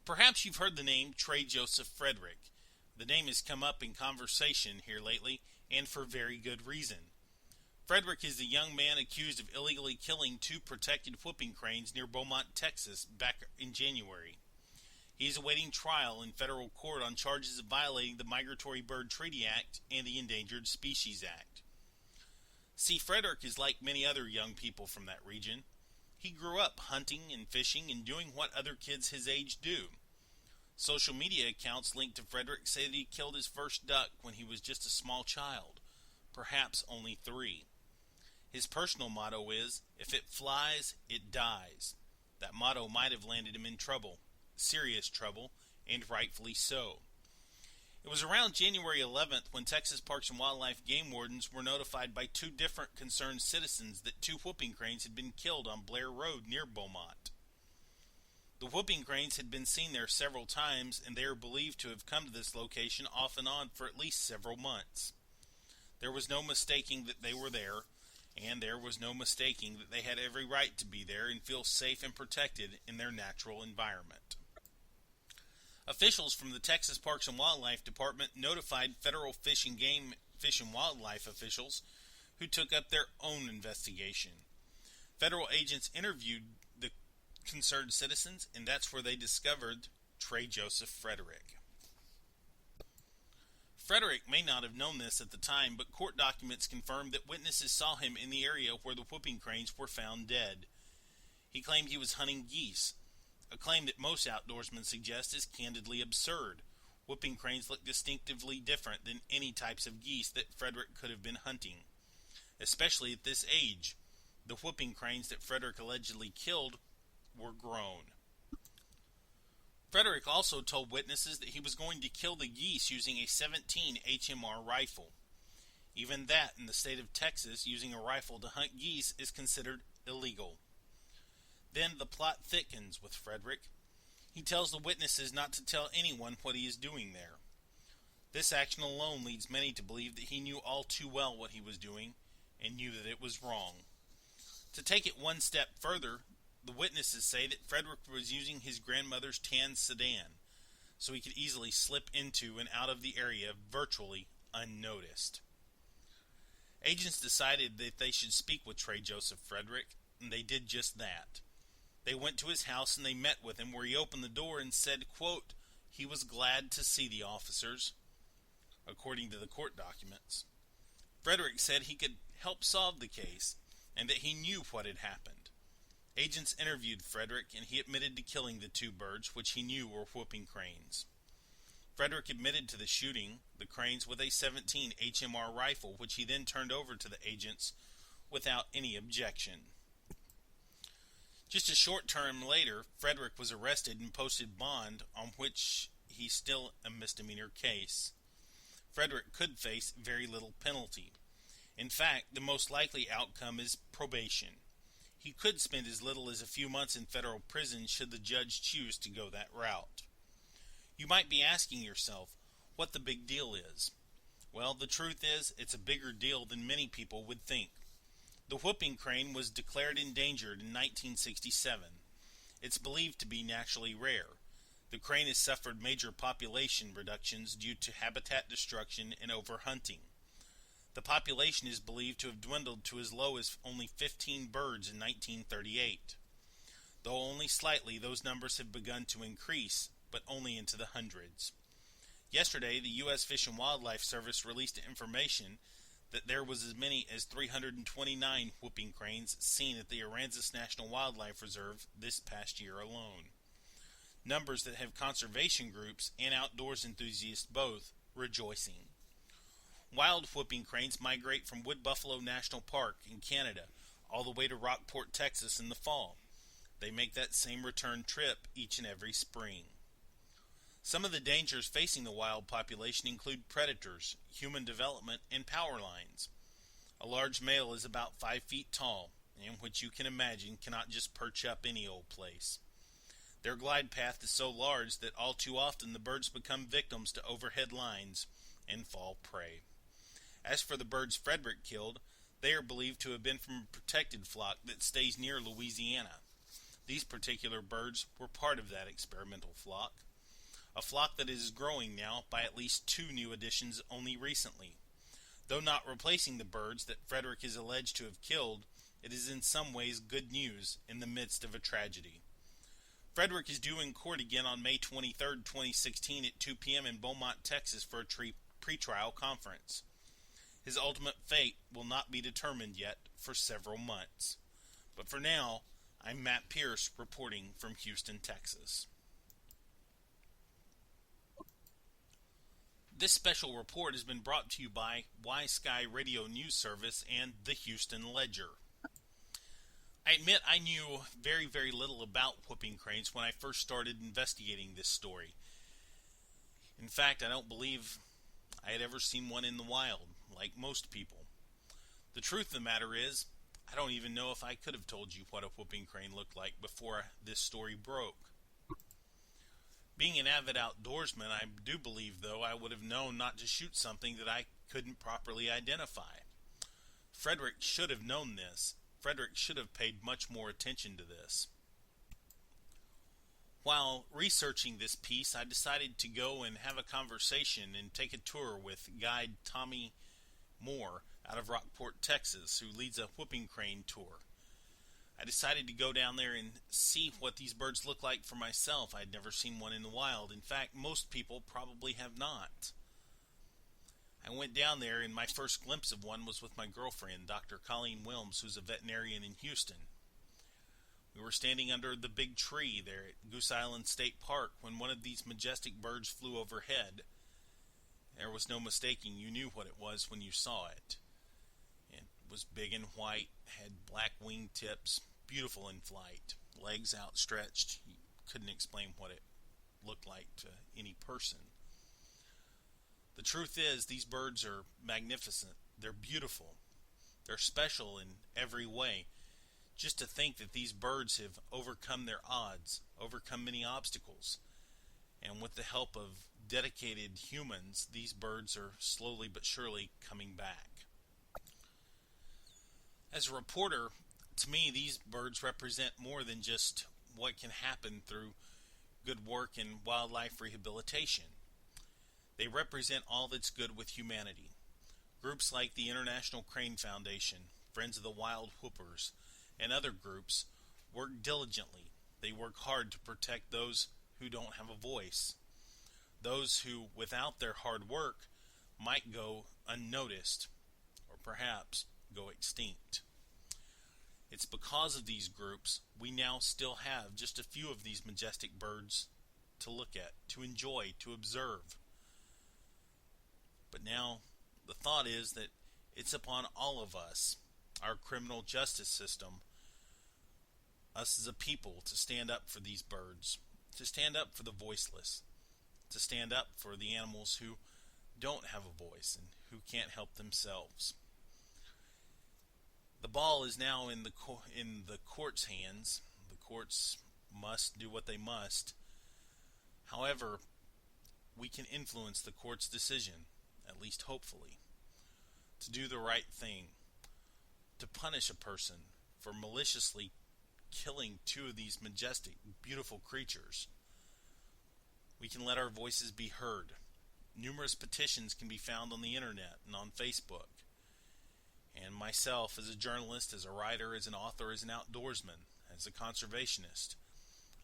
Perhaps you've heard the name Trey Joseph Frederick. The name has come up in conversation here lately, and for very good reason. Frederick is the young man accused of illegally killing two protected whooping cranes near Beaumont, Texas, back in January. He is awaiting trial in federal court on charges of violating the Migratory Bird Treaty Act and the Endangered Species Act. See, Frederick is like many other young people from that region. He grew up hunting and fishing and doing what other kids his age do. Social media accounts linked to Frederick say that he killed his first duck when he was just a small child, perhaps only 3. His personal motto is, "If it flies, it dies." That motto might have landed him in trouble, serious trouble, and rightfully so. It was around January 11th when Texas Parks and Wildlife game wardens were notified by 2 different concerned citizens that 2 whooping cranes had been killed on Blair Road near Beaumont. The whooping cranes had been seen there several times, and they are believed to have come to this location off and on for at least several months. There was no mistaking that they were there, and there was no mistaking that they had every right to be there and feel safe and protected in their natural environment. Officials from the Texas Parks and Wildlife Department notified federal Fish and Wildlife officials who took up their own investigation. Federal agents interviewed the concerned citizens, and that's where they discovered Trey Joseph Frederick. Frederick may not have known this at the time, but court documents confirmed that witnesses saw him in the area where the whooping cranes were found dead. He claimed he was hunting geese, a claim that most outdoorsmen suggest is candidly absurd. Whooping cranes look distinctively different than any types of geese that Frederick could have been hunting, especially at this age. The whooping cranes that Frederick allegedly killed were grown. Frederick also told witnesses that he was going to kill the geese using a 17 HMR rifle. Even that, in the state of Texas, using a rifle to hunt geese is considered illegal. Then the plot thickens with Frederick. He tells the witnesses not to tell anyone what he is doing there. This action alone leads many to believe that he knew all too well what he was doing and knew that it was wrong. To take it one step further, the witnesses say that Frederick was using his grandmother's tan sedan, so he could easily slip into and out of the area virtually unnoticed. Agents decided that they should speak with Trey Joseph Frederick, and they did just that. They went to his house and they met with him, where he opened the door and said, quote, he was glad to see the officers, according to the court documents. Frederick said he could help solve the case and that he knew what had happened. Agents interviewed Frederick and he admitted to killing the 2 birds, which he knew were whooping cranes. Frederick admitted to the shooting the cranes with a 17 HMR rifle, which he then turned over to the agents without any objection. Just a short term later, Frederick was arrested and posted bond, on which he's still a misdemeanor case. Frederick could face very little penalty. In fact, the most likely outcome is probation. He could spend as little as a few months in federal prison should the judge choose to go that route. You might be asking yourself what the big deal is. Well, the truth is, it's a bigger deal than many people would think. The whooping crane was declared endangered in 1967. It's believed to be naturally rare. The crane has suffered major population reductions due to habitat destruction and overhunting. The population is believed to have dwindled to as low as only 15 birds in 1938. Though only slightly, those numbers have begun to increase, but only into the hundreds. Yesterday, the U.S. Fish and Wildlife Service released information that there was as many as 329 whooping cranes seen at the Aransas National Wildlife Reserve this past year alone. Numbers that have conservation groups and outdoors enthusiasts both rejoicing. Wild whooping cranes migrate from Wood Buffalo National Park in Canada all the way to Rockport, Texas in the fall. They make that same return trip each and every spring. Some of the dangers facing the wild population include predators, human development, and power lines. A large male is about 5 feet tall, and which you can imagine cannot just perch up any old place. Their glide path is so large that all too often the birds become victims to overhead lines and fall prey. As for the birds Frederick killed, they are believed to have been from a protected flock that stays near Louisiana. These particular birds were part of that experimental flock, a flock that is growing now by at least 2 new additions only recently. Though not replacing the birds that Frederick is alleged to have killed, it is in some ways good news in the midst of a tragedy. Frederick is due in court again on May 23, 2016 at 2 p.m. in Beaumont, Texas for a pretrial conference. His ultimate fate will not be determined yet for several months. But for now, I'm Matt Pierce reporting from Houston, Texas. This special report has been brought to you by WiseSky Radio News Service and the Houston Ledger. I admit I knew very, very little about whooping cranes when I first started investigating this story. In fact, I don't believe I had ever seen one in the wild, like most people. The truth of the matter is, I don't even know if I could have told you what a whooping crane looked like before this story broke. Being an avid outdoorsman, I do believe, though, I would have known not to shoot something that I couldn't properly identify. Frederick should have known this. Frederick should have paid much more attention to this. While researching this piece, I decided to go and have a conversation and take a tour with guide Tommy Moore out of Rockport, Texas, who leads a whooping crane tour. I decided to go down there and see what these birds look like for myself. I'd never seen one in the wild. In fact, most people probably have not. I went down there, and my first glimpse of one was with my girlfriend, Dr. Colleen Wilms, who's a veterinarian in Houston. We were standing under the big tree there at Goose Island State Park when one of these majestic birds flew overhead. There was no mistaking. You knew what it was when you saw it. It was big and white, had black wing tips, beautiful in flight, legs outstretched. You couldn't explain what it looked like to any person. The truth is, these birds are magnificent. They're beautiful. They're special in every way. Just to think that these birds have overcome their odds, overcome many obstacles, and with the help of dedicated humans, these birds are slowly but surely coming back. As a reporter, to me, these birds represent more than just what can happen through good work in wildlife rehabilitation. They represent all that's good with humanity. Groups like the International Crane Foundation, Friends of the Wild Whoopers, and other groups work diligently. They work hard to protect those who don't have a voice, those who, without their hard work, might go unnoticed, or perhaps go extinct. It's because of these groups we now still have just a few of these majestic birds to look at, to enjoy, to observe. But now the thought is that it's upon all of us, our criminal justice system, us as a people, to stand up for these birds, to stand up for the voiceless, to stand up for the animals who don't have a voice and who can't help themselves. The ball is now in the court's hands. The courts must do what they must. However, we can influence the court's decision, at least hopefully, to do the right thing, to punish a person for maliciously killing 2 of these majestic, beautiful creatures. We can let our voices be heard. Numerous petitions can be found on the internet and on Facebook. And myself, as a journalist, as a writer, as an author, as an outdoorsman, as a conservationist,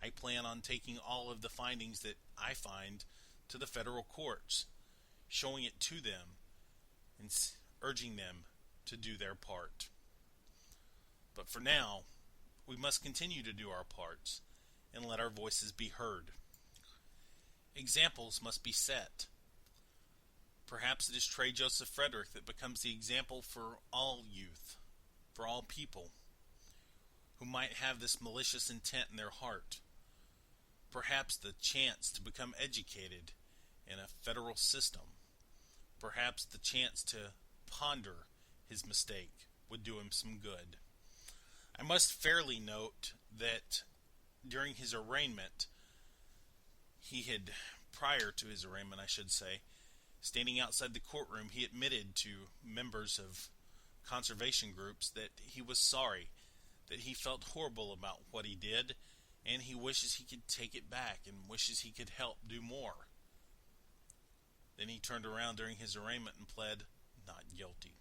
I plan on taking all of the findings that I find to the federal courts, showing it to them, and urging them to do their part. But for now, we must continue to do our parts and let our voices be heard. Examples must be set. Perhaps it is Trey Joseph Frederick that becomes the example for all youth, for all people who might have this malicious intent in their heart. Perhaps the chance to become educated in a federal system. Perhaps the chance to ponder his mistake would do him some good. I must fairly note that during his arraignment, prior to his arraignment, I should say, standing outside the courtroom, he admitted to members of conservation groups that he was sorry, that he felt horrible about what he did, and he wishes he could take it back and wishes he could help do more. Then he turned around during his arraignment and pled not guilty.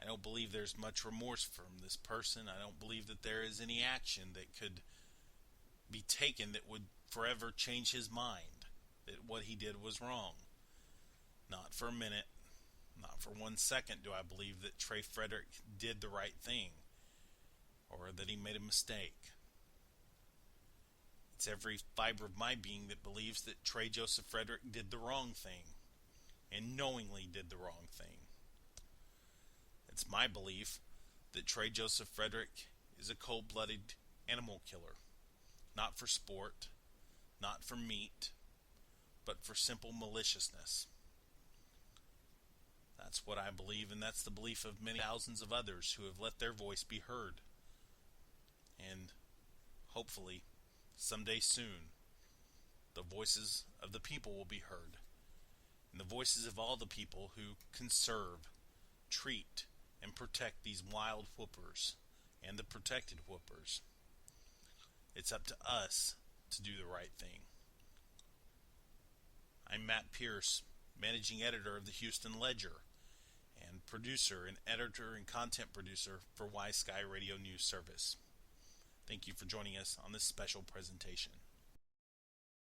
I don't believe there's much remorse from this person. I don't believe that there is any action that could be taken that would forever change his mind that what he did was wrong. Not for a minute, not for 1 second do I believe that Trey Frederick did the right thing or that he made a mistake. It's every fiber of my being that believes that Trey Joseph Frederick did the wrong thing and knowingly did the wrong thing. It's my belief that Trey Joseph Frederick is a cold-blooded animal killer, not for sport, not for meat, but for simple maliciousness. That's what I believe, and that's the belief of many thousands of others who have let their voice be heard. And hopefully, someday soon, the voices of the people will be heard, and the voices of all the people who conserve, treat, and protect these wild whoopers and the protected whoopers. It's up to us to do the right thing. I'm Matt Pierce, managing editor of the Houston Ledger, and producer and editor and content producer for WiseSky Radio News Service. Thank you for joining us on this special presentation.